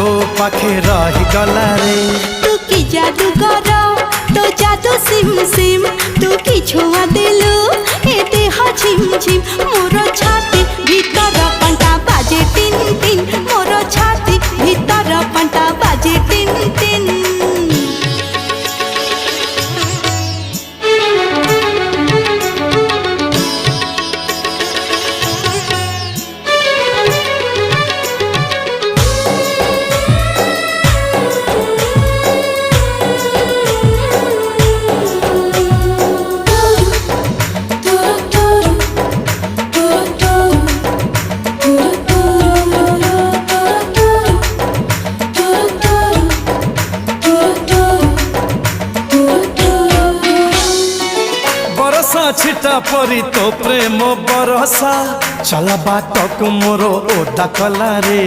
तो पाखे रही गला रे। तू की जादू कर तो जादू सिम सिम तू की छुआ दिलु ए देह झिम झिम मोर छाती भीतर पंटा बाजे टिन टिन मोर छाती भीतर पंटा बाजे टिन टिन। छिटा परी तो प्रेम बरसा चला बाट को मोर ओदा कला रे।